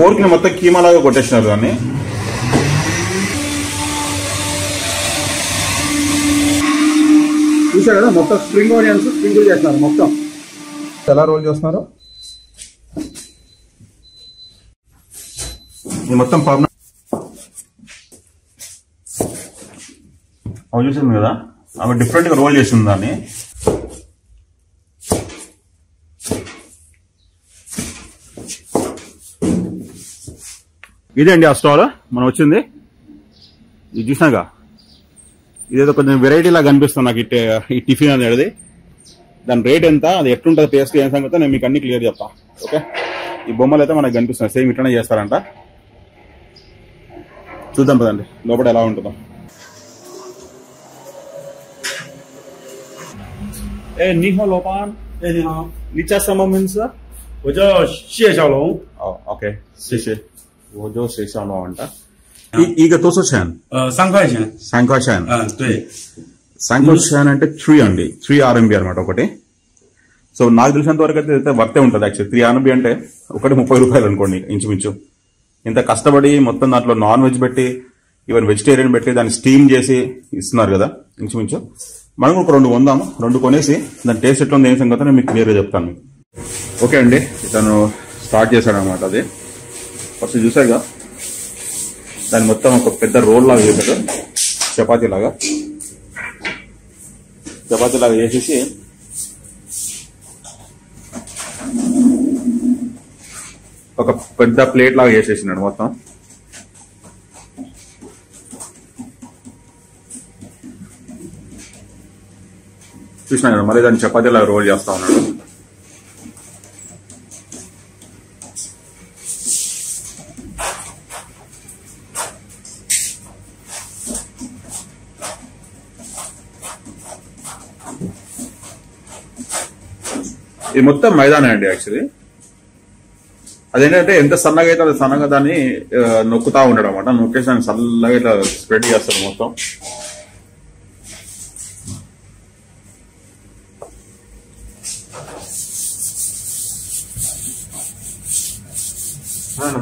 Fork ని మొత్తం కీమా లాగా కొట్టేసినారు దాన్ని. చూసారు కదా మొత్తం స్ప్రింగ్ ఆనియన్స్ స్ప్రింకిల్ చేస్తున్నారు. మొత్తం ఎలా రోల్ చేస్తున్నారు ఇది మొత్తం పర్మనెంట్. అవి చూసింది కదా, అవి డిఫరెంట్ గా రోల్ చేసింది దాన్ని. ఇదే అండి ఆ స్టాల్ మనం వచ్చింది. ఇది చూసినాగా, ఇదేదో కొంచెం వెరైటీ లాగా కనిపిస్తుంది నాకు ఈ టిఫిన్ అనేది. దాని రేట్ ఎంత, అది ఎట్లుంటుంది, టేస్ట్ ఏం సంగతి నేను మీకు అన్ని క్లియర్ చెప్తా. ఓకే, ఈ బొమ్మలు అయితే మనకు కనిపిస్తున్నాయి, సేమ్ ఇట్లనే చేస్తారంట. చూద్దాం పదండి లోపల ఎలా ఉంటుందో.你好老板，你好，你叫什么名字？我叫谢小龙。哦 ，OK， 谢谢。我叫谢小龙అంట. 一个多少钱？3块钱。3块钱。对。3块钱అంటే 3 అండి, 3 RMB అనమాట ఒకటి. సో నాకు తెలిసినంత వరకు అయితే వర్తే ఉంటుంది యాక్చువల్లీ. 3 RMB అంటే ఒకటి 30 రూపాయలు అనుకోండి ఇంచుమించు. ఇంత కష్టపడి మొత్తం దాంట్లో నాన్ వెజ్ పెట్టి ఈవెన్ వెజిటేరియన్ పెట్టి దాన్ని స్టీమ్ చేసి ఇస్తున్నారు కదా ఇంచుమించు. మనం ఒక 2 కొందాము, 2 కొనేసి దాని టేస్ట్ ఎట్లా ఉంది ఏం సంగతి నేను మీకు క్లియర్గా చెప్తాను. ఓకే అండి, తను స్టార్ట్ చేశాడు అనమాట. అది ఫస్ట్ చూసాగా దాన్ని మొత్తం ఒక పెద్ద రోల్ లాగా చేశాడు, చపాతీ లాగా చేసేసి ఒక పెద్ద ప్లేట్ లాగా చేసేసినాడు మొత్తం. చూసినా కదా, మళ్ళీ దాన్ని చపాతీలా రోల్ చేస్తా ఉన్నాడు. ఇది మొత్తం మైదానే అండి యాక్చువల్లీ. అదేంటంటే ఎంత సన్నగా అయితే అది సన్నగా దాన్ని నొక్కుతా ఉంటాడు అనమాట. నొక్కేసి దాన్ని చల్లగా ఇట్లా స్ప్రెడ్ చేస్తాడు మొత్తం.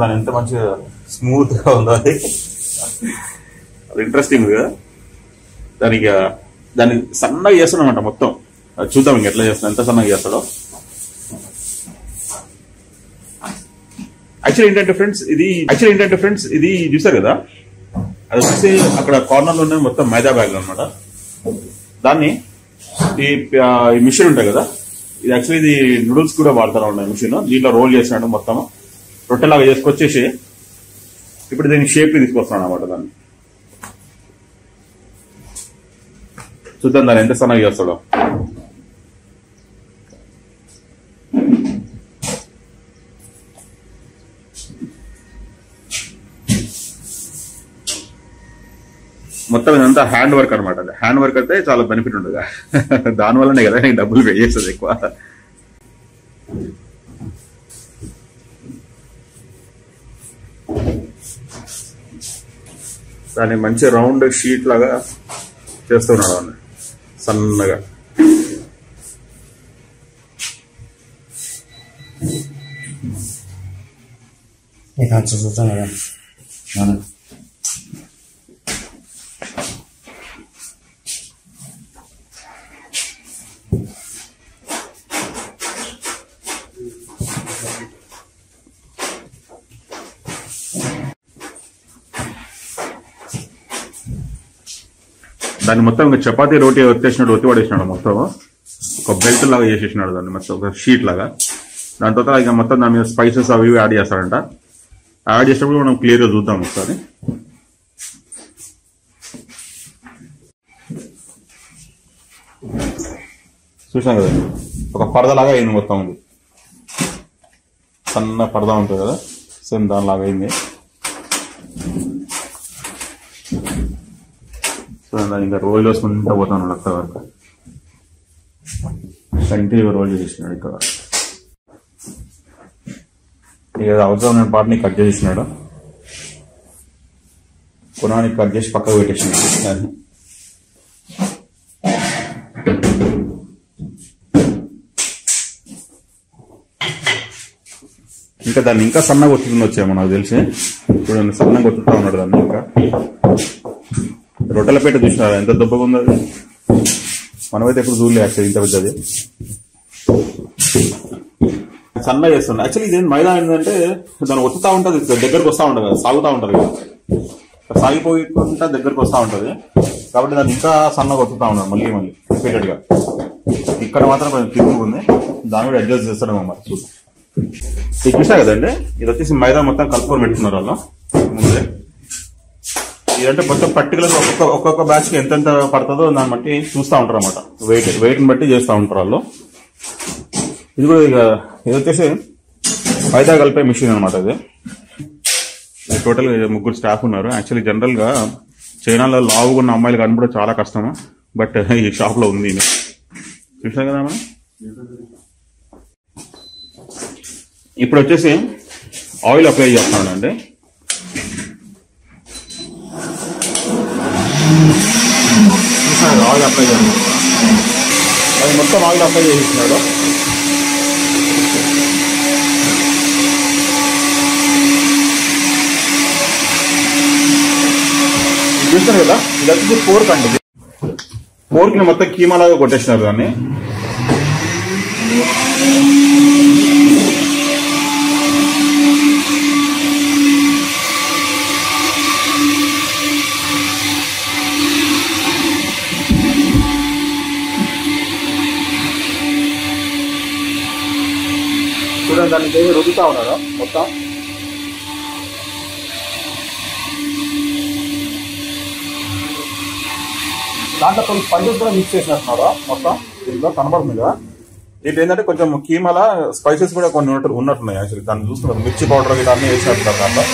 దాని ఎంత మంచిగా స్మూత్ గా ఉందో అది ఇంట్రెస్టింగ్ గా. దాన్ని సన్నగా చేస్తాడనమాట మొత్తం. చూద్దాం ఇంక ఎట్లా చేస్తాడు, ఎంత సన్నగా చేస్తాడో. యాక్చువల్లీ ఏంటంటే ఫ్రెండ్స్ ఇది చూసారు కదా, అది వచ్చేసి అక్కడ కార్నర్ లోనే మొత్తం మైదా బ్యాగ్ అనమాట. దాన్ని ఈ మిషన్ ఉంటాయి కదా, ఇది యాక్చువల్లీ ఇది నూడిల్స్ కూడా వాడతారు ఉన్నాయి మిషన్. దీంట్లో రోల్ చేసినట్టు మొత్తం రొట్టెలాగా చేసుకొచ్చేసి ఇప్పుడు దీన్ని షేప్ తీసుకొస్తున్నాడు అనమాట. దాన్ని చూద్దాం దాన్ని ఎంత సన్నగా చేస్తాడో. మొత్తం ఇదంతా హ్యాండ్ వర్క్ అనమాట. హ్యాండ్ వర్క్ అయితే చాలా బెనిఫిట్ ఉంటుంది, దానివల్లనే కదా నేను డబ్బులు పే చేస్తుంది ఎక్కువ. దాన్ని మంచి రౌండ్ షీట్ లాగా చేస్తున్నాడు అన్న సన్నగా. దాన్ని మొత్తం ఇంకా చపాతీ రోటీ ఒత్తి పడేసినాడు మొత్తం. ఒక బెల్ట్ లాగా చేసేసినాడు దాన్ని మొత్తం, ఒక షీట్ లాగా. దాని తర్వాత ఇక మొత్తం దాని మీద స్పైసెస్ అవి యాడ్ చేస్తాడంట. యాడ్ చేసినప్పుడు మనం క్లియర్గా చూద్దాం ఒకసారి. చూసాం కదా, ఒక పరదలాగా అయింది మొత్తం. ఉంది సన్న పరద ఉంటుంది కదా, సేమ్ దానిలాగా అయింది. దాన్ని ఇంకా రోల్ వేసుకుంటూ పోతాను అక్కడ వరకు. కంటిన్యూగా రోల్ చేసినాడు. ఇక్కడ ఇక అవసరమైన పార్ట్ని కట్ చేసినాడు, కొనానికి కట్ చేసి పక్కకు పెట్టేసినాడు. ఇంకా దాన్ని ఇంకా సన్నగా ఒత్తుకుని వచ్చాము నాకు తెలిసి. చూడండి సన్నగా ఒత్తుతా ఉన్నాడు దాన్ని. ఇంకా రొట్టెల పేట చూసినారా ఎంత దెబ్బగా ఉంది అది. మనమైతే ఎప్పుడు చూడలే యాక్చువల్లీ ఇంత పెద్దది. సన్నగా చేస్తుంది యాక్చువల్లీ. ఇదేం మైదా ఏంటంటే దాన్ని ఒత్తుతా ఉంటుంది, దగ్గరకు వస్తూ ఉంటుంది కదా, సాగుతూ ఉంటుంది కదా, సాగిపోయికుంటా దగ్గరకు వస్తూ ఉంటుంది. కాబట్టి దాన్ని ఇంకా సన్నగా ఒత్తుతా ఉన్నాడు మళ్ళీ రిపీటెడ్ గా. ఇక్కడ మాత్రం కొంచెం తిరుగుతుంది, దాన్ని కూడా అడ్జస్ట్ చేస్తాడు మరి. ఇది చూసా కదండి, ఇది వచ్చేసి మైదా మొత్తం కలుపుకొని పెట్టుకున్నారు వాళ్ళు ముందే. ఇదంటే మొత్తం పర్టికులర్ ఒక్కొక్క బ్యాచ్ కి ఎంతెంత పడుతుందో దాన్ని బట్టి చూస్తూ ఉంటారు అన్నమాట. వెయిట్ని బట్టి చేస్తూ ఉంటారు వాళ్ళు. ఇది కూడా ఇక ఇది వచ్చేసి మైదా కలిపే మిషన్ అనమాట. ఇది టోటల్ ముగ్గురు స్టాఫ్ ఉన్నారు. యాక్చువల్లీ జనరల్ గా చైనాలో లావుగా ఉన్న అమ్మాయిలు కనపడడం చాలా కష్టము, బట్ ఈ షాప్ లో ఉంది. చూసాం కదా మనం. ఇప్పుడు వచ్చేసి ఆయిల్ అప్లై చేస్తున్నానండి. ఆయిల్ అప్లై చేస్తున్నాడు, అది మొత్తం ఆయిల్ అప్లై చేస్తున్నాడు. చూస్తారు కదా, ఇది వచ్చేసి పోర్క్ అండి. పోర్క్ ని మొత్తం కీమా లాగా కొట్టేసినారు దాన్ని. చూడండి దాన్ని రుద్దుతా ఉన్నారు మొత్తం. దాంట్లో కొన్ని స్పైసెస్ కూడా మిక్స్ చేసినట్టున్నాడు మొత్తం. దీంట్లో కనబడుతుంది కదా. దీంట్లో ఏంటంటే కొంచెం కీమాల స్పైసెస్ కూడా కొన్ని ఉన్నట్టున్నాయి యాక్చువల్లీ. దాన్ని చూస్తున్నారు, మిర్చి పౌడర్ గిట్లా అన్ని వేసినట్టున్నారు దాంట్లో.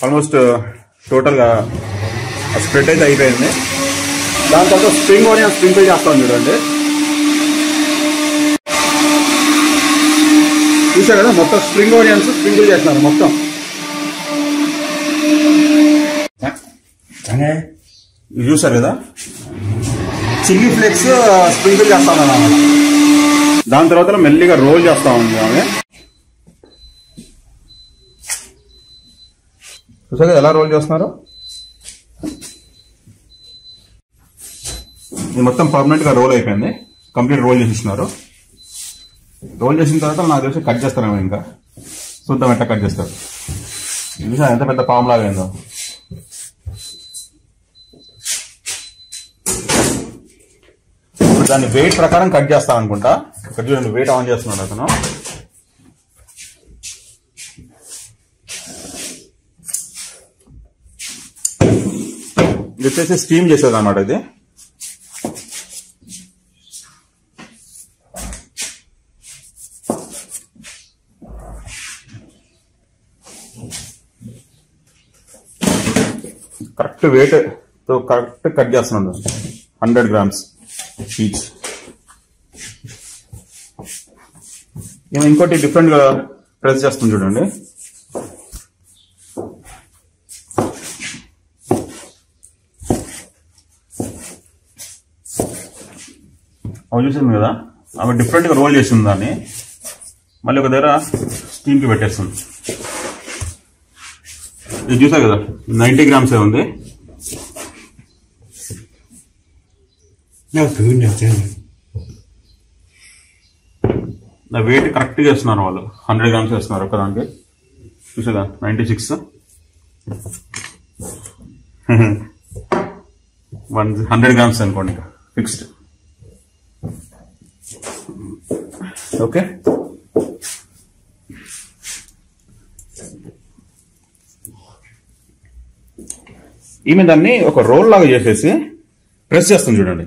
ఆల్మోస్ట్ టోటల్ గా స్ప్రెడ్ అయితే అయిపోయింది. దాని తర్వాత స్ప్రింగ్ ఆనియన్ స్ప్రింకిల్ చేస్తాం చూడండి. చూసా కదా, మొత్తం స్ప్రింగ్ ఆనియన్స్ స్ప్రింకిల్ చేస్తున్నారు మొత్తం. ఇది చూసారు కదా, చిల్లీ ఫ్లేక్స్ స్ప్రింకిల్ చేస్తా ఉన్నాను. దాని తర్వాత మెల్లిగా రోల్ చేస్తా ఉంది ఆమె. చూసా కదా ఎలా రోల్ చేస్తున్నారు. ఇది మొత్తం పర్మనెంట్ గా రోల్ అయిపోయింది, కంప్లీట్ రోల్ చేసిస్తున్నారు. రోల్ చేసిన తర్వాత నాకు తెలిసి కట్ చేస్తారేమో. ఇంకా చూద్దాం ఎట్లా కట్ చేస్తారు. చూసా ఎంత పెద్ద పాము లాగా అయిందో. ఇప్పుడు దాన్ని వెయిట్ ప్రకారం కట్ చేస్తాను అనుకుంటా. ఇక్కడ చూడండి వెయిట్ ఆన్ చేస్తున్నాడు అతను. ఇది వచ్చేసి స్టీమ్ చేసేది అన్నమాట. ఇది కరెక్ట్ వెయిట్ తో కరెక్ట్ కట్ చేస్తున్నాడు. 100 grams ఈచ్. ఏమో ఇంకోటి డిఫరెంట్ గా ప్రెస్ చేస్తుంది చూడండి. అవి చూసింది కదా, అవి డిఫరెంట్ గా రోల్ చేసింది దాన్ని. మళ్ళీ ఒక దగ్గర స్టీమ్ కి పెట్టేస్తుంది. ఇది చూసా కదా 90 grams ఉంది. నా వెయిట్ కరెక్ట్ చేస్తున్నారు వాళ్ళు. 100 grams వేస్తున్నారు ఒకదానికి. చూసేదా 96 100 grams అనుకోండి ఫిక్స్డ్. ఓకే, ఈమె దాన్ని ఒక రోల్ లాగా చేసేసి ప్రెస్ చేస్తుంది చూడండి.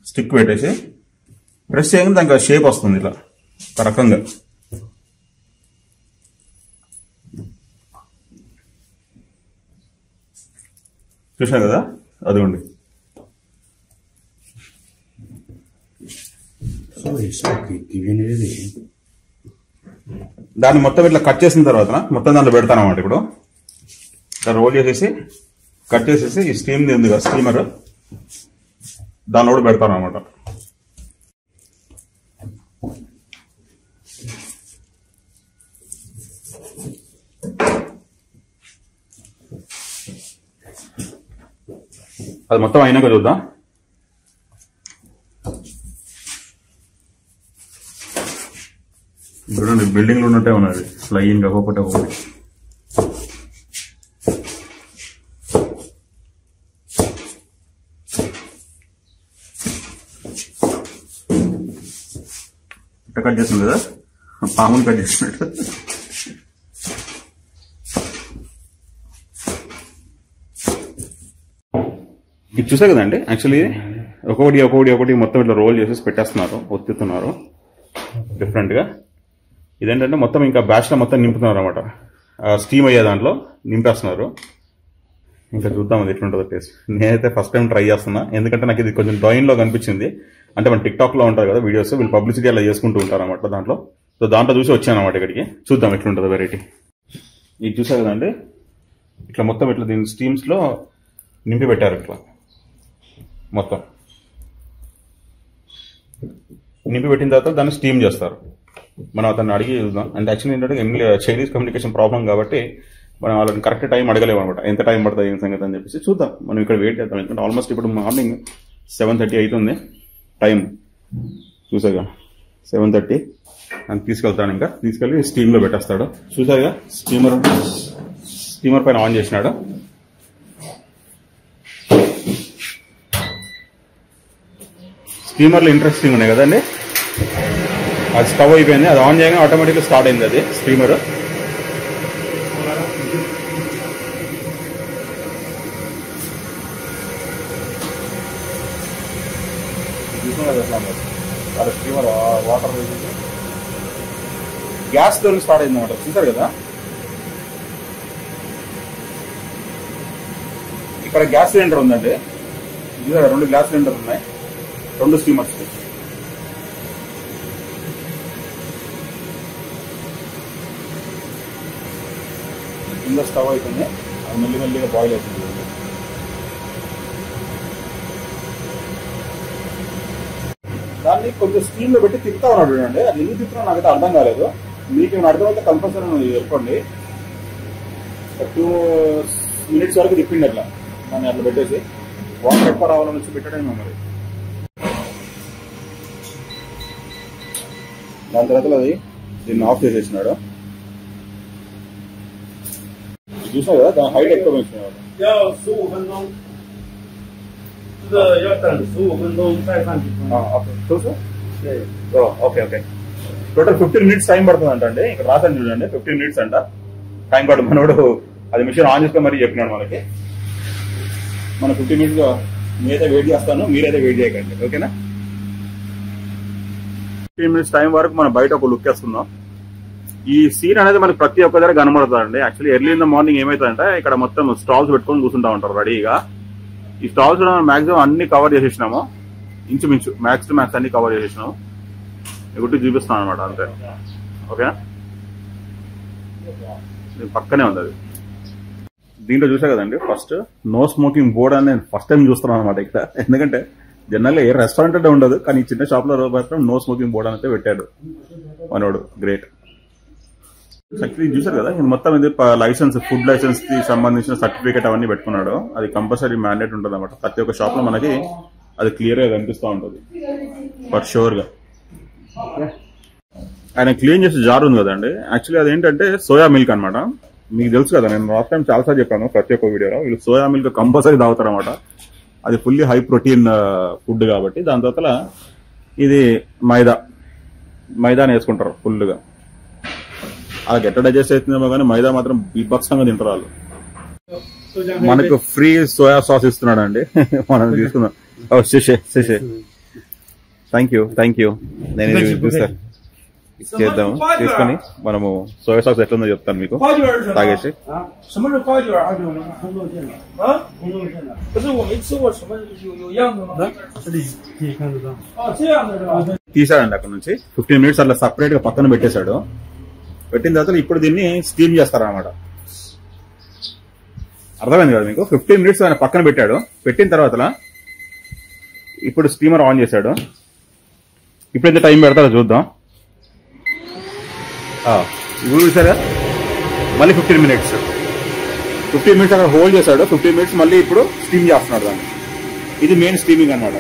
స్టిక్ పెట్టేసి ప్రెస్ చేయగానే దానికి షేప్ వస్తుంది ఇలా ఒక రకంగా. చూసా కదా, అదిగోండి. దాన్ని మొత్తం ఇట్లా కట్ చేసిన తర్వాత మొత్తం దాంట్లో పెడతాను అన్నమాట. ఇప్పుడు ఇట్లా రోల్ చేసేసి కట్ చేసేసి ఈ స్టీమ్ ఉంది కదా స్టీమర్, దానిలో కూడా పెడతాను అనమాట. అది మొత్తం అయినాక చూద్దాం. చూడండి బిల్డింగ్లు ఉన్నట్టే ఉన్నది ఫ్లైయింగ్ ఒక్కొక్కటి ఒక్కొక్కటి. ఇట్లా కట్ చేస్తుంది కదా, పాములు కట్ చేస్తున్నట్టు. ఇది చూసా కదండి, యాక్చువల్లీ ఒక్కొక్కటి మొత్తం ఇట్లా రోల్ చేసేసి పెట్టేస్తున్నారు, ఒత్తుతున్నారు డిఫరెంట్ గా. ఇదేంటంటే మొత్తం ఇంకా బ్యాచ్ లో మొత్తం నింపుతున్నారు అనమాట, స్టీమ్ అయ్యే దాంట్లో నింపేస్తున్నారు. ఇంకా చూద్దాం అది ఎట్లుంటుందో టేస్ట్. నేనైతే ఫస్ట్ టైం ట్రై చేస్తున్నా, ఎందుకంటే నాకు ఇది కొంచెం డ్రాయింగ్ లో కనిపించింది. అంటే మన టిక్ టాక్ లో ఉంటారు కదా వీడియోస్, వీళ్ళు పబ్లిసిటీ అలా చేసుకుంటూ ఉంటారు అనమాట దాంట్లో. సో దాంట్లో చూసి వచ్చాను అనమాట ఇక్కడికి, చూద్దాం ఎట్లుంటుందో వెరైటీ. ఇది చూసా కదండి, ఇట్లా మొత్తం ఇట్లా దీని స్టీమ్స్ లో నింపి పెట్టారు. ఇట్లా మొత్తం నింపి పెట్టిన తర్వాత దాన్ని స్టీమ్ చేస్తారు. మనం అతన్ని అడిగి చూద్దాం. అంటే యాక్చువల్లీ ఏంటంటే చైనీస్ కమ్యూనికేషన్ ప్రాబ్లం కాబట్టి మనం వాళ్ళని కరెక్ట్ టైం అడగలేము అనమాట, ఎంత టైం పడుతుంది ఏం సంగతి అని చెప్పేసి. చూద్దాం, మనం ఇక్కడ వెయిట్ చేద్దాం. ఎందుకంటే ఆల్మోస్ట్ ఇప్పుడు మార్నింగ్ 7:30 అవుతుంది టైం. చూసాగా 7:30 అని తీసుకెళ్తాను. ఇంకా తీసుకెళ్ళి స్టీమ్ లో పెట్టేస్తాడు. చూసాగా స్టీమర్ పైన ఆన్ చేసినాడు. స్టీమర్లు ఇంట్రెస్టింగ్ ఉన్నాయి కదండి. అది స్టవ్ అయిపోయింది, అది ఆన్ చేయగానే ఆటోమేటిక్గా స్టార్ట్ అయింది అది స్టీమర్. స్టీమర్ వాటర్ గ్యాస్ తో స్టార్ట్ అయింది అనమాట. చూసారు కదా, ఇక్కడ గ్యాస్ సిలిండర్ ఉందండి. చూసారా, 2 గ్యాస్ సిలిండర్ ఉన్నాయి, 2 స్టీమర్స్. కింద స్టవ్ అవుతుంది, అది మెల్లిగా బాయిల్ అవుతుంది. దాన్ని కొంచెం స్టీమ్ లో పెట్టి తిప్పుతా ఉన్నాడు చూడండి. అది ఎందుకు తిప్పుతున్నా నాకైతే అర్థం కాలేదు. మీకు ఏమైనా అర్థమైతే కంపల్సరీ చెప్పండి. 2 minutes వరకు తిప్పిండి అట్లా, దాన్ని అట్లా పెట్టేసి వాటర్ ఎక్కువ రావాలని వచ్చి పెట్టడమే మరి. దాని తర్వాత అది దీన్ని ఆఫ్ చేసేసినాడు. చూసా కదా, దాని హైట్ ఎక్కువ పెంచినాడు. ఓకే టోటల్ 15 minutes టైం పడుతుంది అండి. ఇక్కడ రాసాను చూడండి, 15 minutes అంట టైం పడుతుంది. మనోడు అది మిషన్ ఆన్ చేసుకొని మరీ చెప్పినాడు మనకి. మన 15 minutes నేనైతే వెయిట్ చేస్తాను, మీరైతే వెయిట్ చేయకండి, ఓకేనా? 15 minutes టైం వరకు మనం బయట ఒక లుక్ వేస్తున్నాం. ఈ సీన్ అనేది మనకి ప్రతి ఒక్క దగ్గర కనబడుతుందండి. Actually early in the morning ఏమైతుందంటే ఇక్కడ మొత్తం స్టాల్స్ పెట్టుకొని కూర్చుంటా ఉంటారు రెడీగా. ఈ స్టాల్స్ కూడా మనం మాక్సిమం అన్ని కవర్ చేసేసినాము, ఇంచుమించు మ్యాక్స్ టు మ్యాక్స్ అన్ని కవర్ చేసేసినాము. ఒకటి చూపిస్తాను అనమాట అంతే, ఓకేనా? పక్కనే ఉంది అది. దీంట్లో చూసా కదండి, ఫస్ట్ నో స్మోకింగ్ బోర్డ్ అని నేను ఫస్ట్ టైం చూస్తున్నాను అనమాట ఇక్కడ. ఎందుకంటే జనరల్గా ఏ రెస్టారెంట్ అంటే ఉండదు, కానీ చిన్న షాప్ లో మాత్రం నో స్మోకింగ్ బోర్డ్ అయితే పెట్టాడు మనోడు. గ్రేట్. యాక్చువల్లీ చూసారు కదా, ఇది మొత్తం ఇది లైసెన్స్, ఫుడ్ లైసెన్స్ కి సంబంధించిన సర్టిఫికేట్ అవన్నీ పెట్టుకున్నాడు. అది కంపల్సరీ మ్యాండేట్ ఉంటుంది అనమాట. ప్రతి ఒక్క షాప్ లో మనకి అది క్లియర్ గా కనిపిస్తూ ఉంటుంది ఫర్ షూర్ గా. ఆయన క్లీన్ చేసే జార్ ఉంది కదండి, యాక్చువల్లీ అదేంటంటే సోయా మిల్క్ అనమాట. మీకు తెలుసు కదా, నేను లాస్ట్ టైం చాలాసార్లు చెప్పాను ప్రతి ఒక్క వీడియోలో, వీళ్ళు సోయా మిల్క్ కంపల్సరీ తాగుతారు అనమాట. అది ఫుల్లీ హై ప్రోటీన్ ఫుడ్ కాబట్టి. దాని తర్వాత ఇది మైదాని వేసుకుంటారు ఫుల్గా. అలా ఎట్లా డైజెస్ట్ అవుతుందేమో కానీ మైదా మాత్రం బీభత్సంగా తింటారు వాళ్ళు. మనకు ఫ్రీ సోయా సాస్ ఇస్తున్నాడు అండి, మనం తీసుకుందాం. Thank you. నేను చూసాను చేద్దాం, తీసుకొని మనము సోయా సాస్ ఎట్లుందో చెప్తాను మీకు తాగేసి. తీసాడండి అక్కడ నుంచి. 15 minutes అట్లా సపరేట్ గా పక్కన పెట్టేశాడు. పెట్టిన తర్వాత ఇప్పుడు దీన్ని స్టీమ్ చేస్తారనమాట. అర్థమైంది కదా మీకు? 15 minutes ఆయన పక్కన పెట్టాడు. పెట్టిన తర్వాత ఇప్పుడు స్టీమర్ ఆన్ చేశాడు. ఇప్పుడు ఎంత టైం పెడతాడో చూద్దాం. ఇప్పుడు చూసారా, మళ్ళీ 15 minutes అక్కడ హోల్డ్ చేశాడు. 15 minutes మళ్ళీ ఇప్పుడు స్టీమ్ చేస్తున్నాడు దాన్ని. ఇది మెయిన్ స్టీమింగ్ అన్నమాట.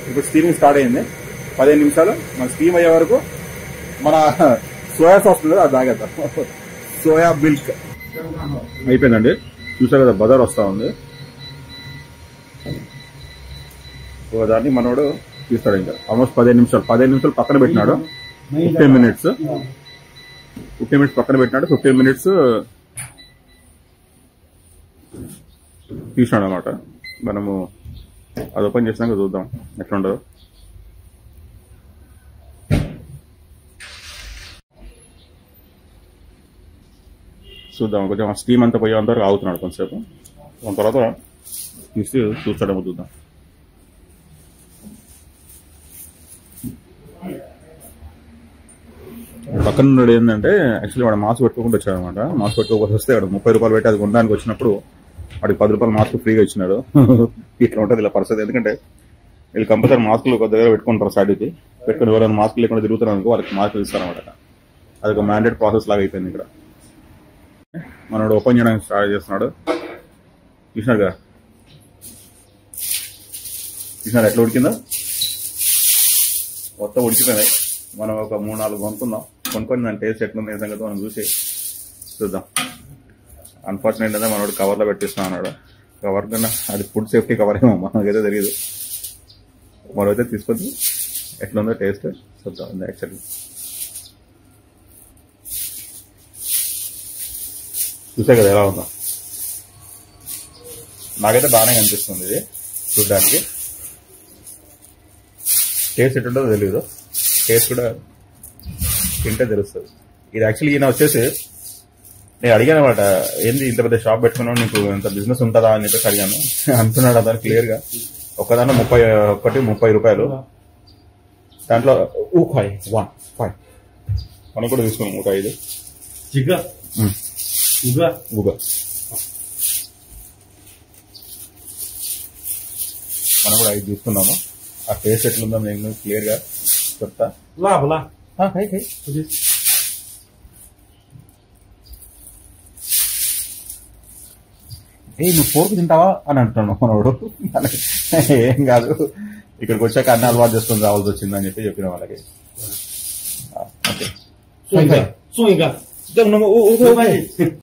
ఇప్పుడు స్టీమింగ్ స్టార్ట్ అయింది. 15 నిమిషాలు మన స్టీమ్ అయ్యే వరకు మన సోయా సాస్ ఉంది, అది తాగేద్దాం. సోయా మిల్క్ అయిపోయిందండి. చూసారు కదా బజార్ వస్తా ఉంది. దాన్ని మనోడు తీస్తాడు. ఇంకా ఆల్మోస్ట్ 15 నిమిషాలు పక్కన పెట్టినాడు. 15 మినిట్స్ పక్కన పెట్టినాడు. 15 మినిట్స్ తీసినాడు అనమాట. మనము అది ఓపెన్ చేసినాక చూద్దాం ఎట్లా ఉండదు. చూద్దాం, కొంచెం స్టీమ్ అంతా పోయే అంతవరకు ఆగుతున్నాడు కొంతసేపు. దాని తర్వాత తీసి చూస్తాడేమో చూద్దాం. పక్కన ఉన్నాడు ఏంటంటే యాక్చువల్లీ వాడు మాస్క్ పెట్టుకోకుండా వచ్చాడు అనమాట. మాస్క్ పెట్టుకోకపోతే వస్తే వాడు 30 రూపాయలు పెట్టి అది కొనడానికి వచ్చినప్పుడు వాడికి 10 రూపాయలు మాస్క్ ఫ్రీగా ఇచ్చినాడు. ఇట్లా ఉంటుంది ఇలా పరిస్థితి. ఎందుకంటే వీళ్ళు కంపల్సరీ మాస్కులు కొద్ది దగ్గర పెట్టుకుంటారు, సైడ్కి పెట్టుకుని ఎవరైనా మాస్క్ లేకుండా తిరుగుతున్నారు అనుకో వాళ్ళకి మాస్కులు ఇస్తారనమాట. అది ఒక మ్యాండేట్ ప్రాసెస్ లాగా అయిపోయింది ఇక్కడ. మనోడు ఓపెన్ చేయడానికి స్టార్ట్ చేస్తున్నాడు. చూసినారు కదా, చూసినారు ఎట్లా ఉడికిందో. మొత్తం ఉడికిపోయినాయి. మనం ఒక 3-4 కొనుక్కొని దాని టేస్ట్ ఎట్లుంది సంగతి మనం చూద్దాం. అన్ఫార్చునేట్ అయితే మనోడు కవర్లో పెట్టిస్తాం అన్నాడు. కవర్ కన్నా అది ఫుడ్ సేఫ్టీ కవర్ ఏమో మనకైతే తెలియదు. మనమైతే తీసుకొని ఎట్లుందో టేస్ట్ చూద్దాం. యాక్చువల్లీ చూసే కదా ఎలా ఉందో. నాకైతే బాగానే కనిపిస్తుంది ఇది చూడడానికి. టేస్ట్ ఎట్లుంటుందో తెలియదు, టేస్ట్ కూడా తింటే తెలుస్తుంది. ఇది యాక్చువల్లీ ఈయన వచ్చేసి నేను అడిగాను అనమాట, ఏంది ఇంత పెద్ద షాప్ పెట్టుకున్నావు, నీకు ఇంత బిజినెస్ ఉంటుందా అని చెప్పేసి అడిగాను. అంటున్నాడు అతను క్లియర్ గా. ఒకదాంట్లో 30 రూపాయలు, దాంట్లో 5 మనం కూడా తీసుకున్నాం 5. మనం కూడా 5 తీసుకున్నాము. ఆ టేస్ట్ ఎట్లుందో నేను క్లియర్ గా చెప్తా. నువ్వు పోర్కు తింటావా అని అంటున్నాను మనోడు. ఏం కాదు, ఇక్కడికి వచ్చాక అన్ని అలవాటు చేసుకొని రావాల్సి వచ్చిందని చెప్పిన వాళ్ళకి. ఓకే